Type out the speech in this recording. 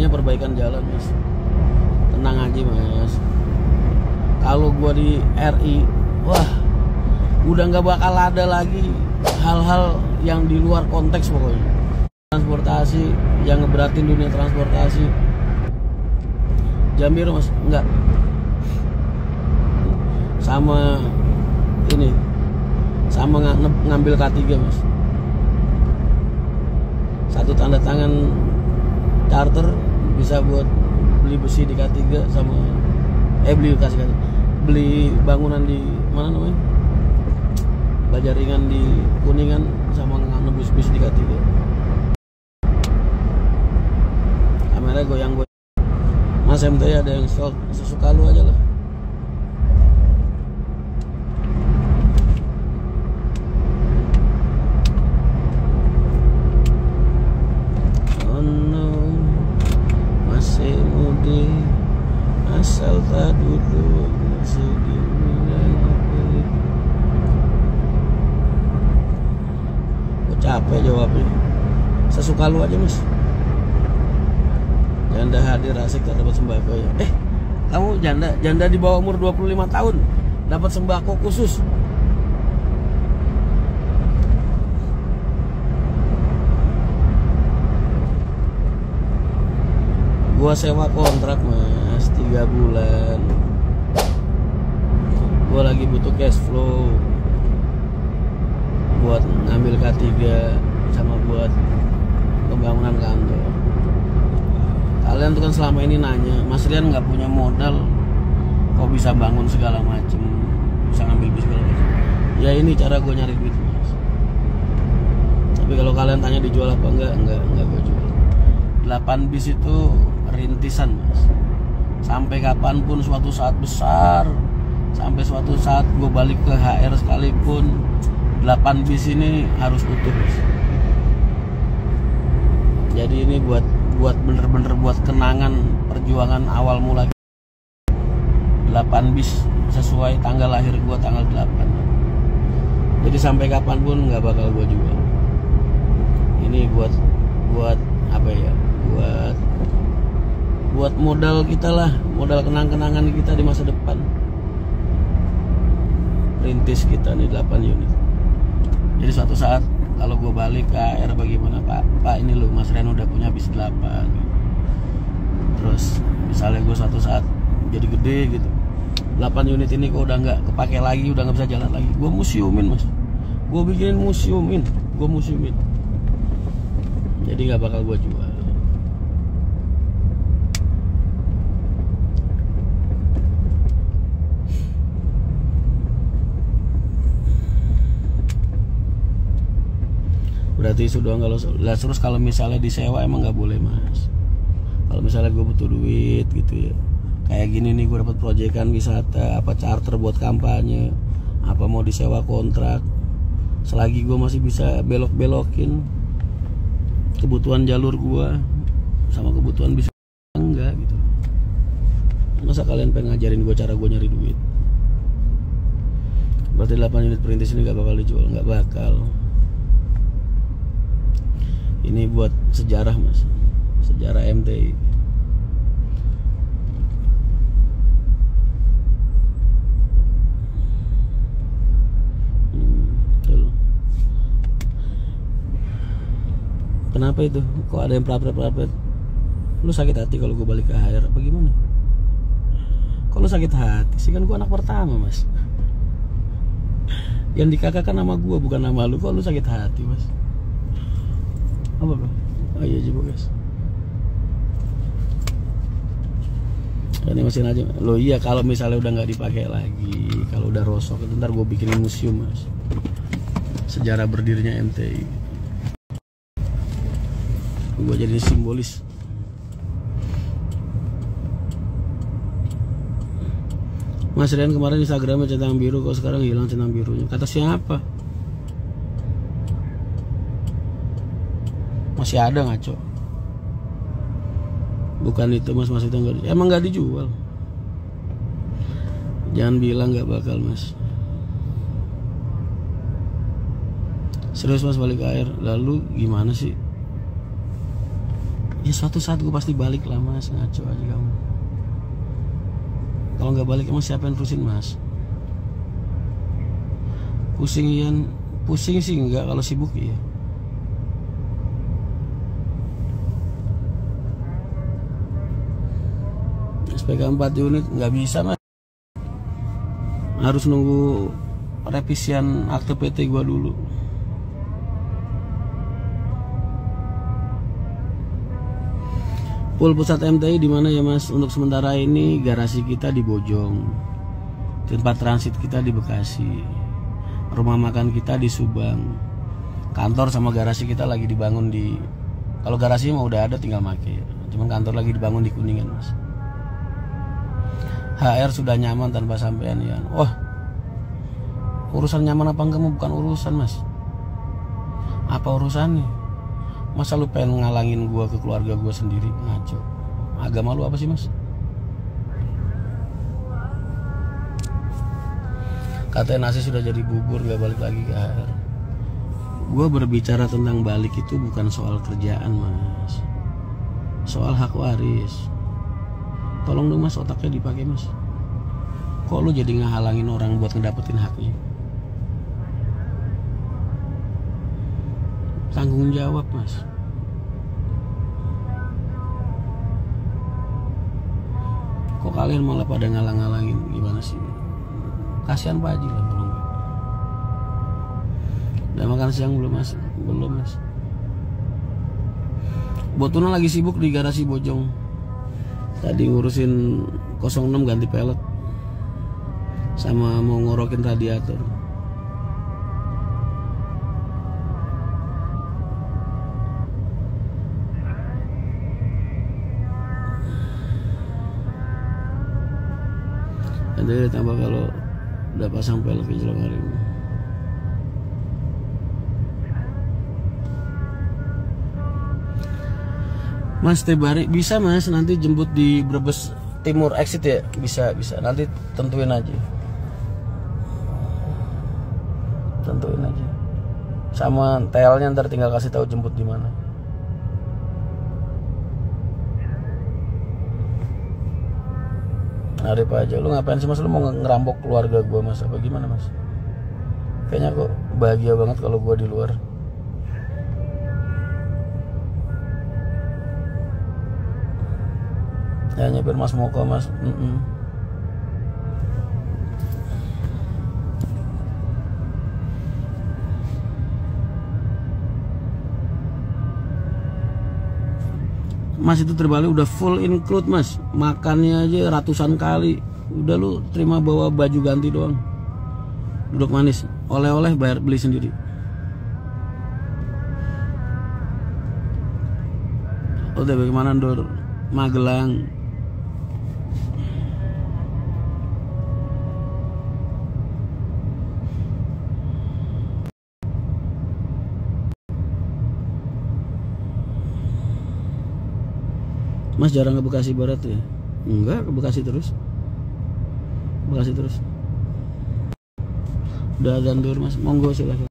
namanya perbaikan jalan mas. Tenang aja mas. Kalau gua di RI, wah udah nggak bakal ada lagi hal-hal yang di luar konteks pokoknya. Transportasi yang ngeberatin dunia transportasi. Jambi mas, enggak. Sama ini, sama ngambil K3 mas. Satu tanda tangan charter bisa buat beli besi di K3 sama beli bangunan di mana namanya, Bajaringan di Kuningan sama nebus bis di K3. Kamera goyang mas. MTI ada yang stok, sesuka lu aja lah. Oh no, masih mudik asal tak duduk masih dimiliki. Gue capek jawabnya. Sesuka lu aja mas. Janda hadir asik tak dapat sembako ya. Kamu janda di bawah umur 25 tahun dapat sembako khusus. Gua sewa kontrak mas 3 bulan. Gua lagi butuh cash flow buat ngambil K3 sama buat pembangunan kantor. Kalian tuh kan selama ini nanya, Mas Rian nggak punya modal, kok bisa bangun segala macem, bisa ngambil bis segala macem. Ya ini cara gue nyari duit mas. Tapi kalau kalian tanya dijual apa enggak gue jual. 8 bis itu rintisan mas. Sampai kapanpun suatu saat besar, sampai suatu saat gue balik ke HR sekalipun, 8 bis ini harus utuh mas. Jadi ini buat bener-bener buat kenangan perjuangan awal mula. 8 bis sesuai tanggal lahir gua tanggal 8. Jadi sampai kapanpun nggak bakal gua jual. Ini buat apa ya? Buat modal kita lah, modal kenang-kenangan kita di masa depan. Rintis kita nih 8 unit. Jadi suatu saat kalau gue balik ke AR bagaimana Pak ini loh Mas Rian udah punya bis 8. Terus misalnya gue suatu saat jadi gede gitu, 8 unit ini kok udah nggak kepake lagi, udah nggak bisa jalan lagi, gue museumin mas. Gue bikinin museumin. Jadi nggak bakal gue jual. Berarti itu doang. Terus kalau misalnya disewa emang nggak boleh mas. Kalau misalnya gue butuh duit gitu ya, kayak gini nih gue dapat proyekan wisata apa charter buat kampanye, apa mau disewa kontrak, selagi gue masih bisa belok-belokin kebutuhan jalur gue sama kebutuhan bisa, enggak gitu. Masa kalian pengen ngajarin gue cara gue nyari duit? Berarti 8 unit perintis ini gak bakal dijual, gak bakal. Ini buat sejarah mas, sejarah MTI. Kenapa itu? Kok ada yang prapret? Lu sakit hati kalau gue balik ke HR apa gimana? Kok lu sakit hati sih? Kan gue anak pertama mas. Yang dikakakkan nama gue bukan nama lu. Kok lu sakit hati mas? Apa bro? Oh iya jibo guys. Ini mesin aja. Lo iya kalau misalnya udah nggak dipakai lagi, kalau udah rosok, ntar gue bikinin museum mas. Sejarah berdirinya MTI. Gue jadi simbolis. Mas Rian kemarin Instagramnya centang biru, kok sekarang hilang centang birunya? Kata siapa? Masih ada ngaco. Bukan itu mas itu enggak, emang nggak dijual. Jangan bilang nggak bakal mas. Serius mas balik ke air. Lalu gimana sih? Ya suatu saat gue pasti balik lah mas, ngaco aja kamu. Kalau nggak balik emang siapa yang terusin mas? Pusing Ian, pusing sih enggak, kalau sibuk iya. SPK 4 unit nggak bisa mas, harus nunggu revisian akte PT gua dulu. Pool pusat MTI di mana ya mas? Untuk sementara ini garasi kita di Bojong, tempat transit kita di Bekasi, rumah makan kita di Subang, kantor sama garasi kita lagi dibangun di, kalau garasi mah udah ada tinggal make, cuman kantor lagi dibangun di Kuningan mas. HR sudah nyaman tanpa sampean ya. Wah, urusan nyaman apa enggak bukan urusan mas. Apa urusannya? Masa lu pengen ngalangin gua ke keluarga gua sendiri? Ngaco. Agama lu apa sih mas? Katanya nasi sudah jadi bubur, gak balik lagi ke HR. Gua berbicara tentang balik itu bukan soal kerjaan mas, soal hak waris. Tolong dong mas, otaknya dipakai mas. Kok lu jadi ngehalangin orang buat ngedapetin haknya? Tanggung jawab mas. Kok kalian malah pada ngalang-ngalangin? Gimana sih? Kasihan Pak Haji lah. Udah makan siang belum mas? Belum mas. Botuna lagi sibuk di garasi Bojong. Tadi ngurusin 06 ganti pelek, sama mau ngorokin radiator. Nanti ditambah kalau udah pasang pelek di jelang hari ini. Mas Tebari bisa mas, nanti jemput di Brebes Timur exit ya, bisa nanti tentuin aja, sama TL-nya ntar tinggal kasih tahu jemput di mana. Arif aja, lu ngapain sih mas? Lu mau ngerampok keluarga gua mas? Apa gimana mas? Kayaknya kok bahagia banget kalau gua di luar. Ya nyepir mas Moko mas. Mas itu terbalik udah full include mas, makannya aja ratusan kali. Udah lu terima bawa baju ganti doang, duduk manis, oleh-oleh bayar beli sendiri. Udah bagaimana Dor? Magelang. Mas jarang ke Bekasi Barat ya? Enggak, ke Bekasi terus. Udah adzan Dur mas, monggo silakan.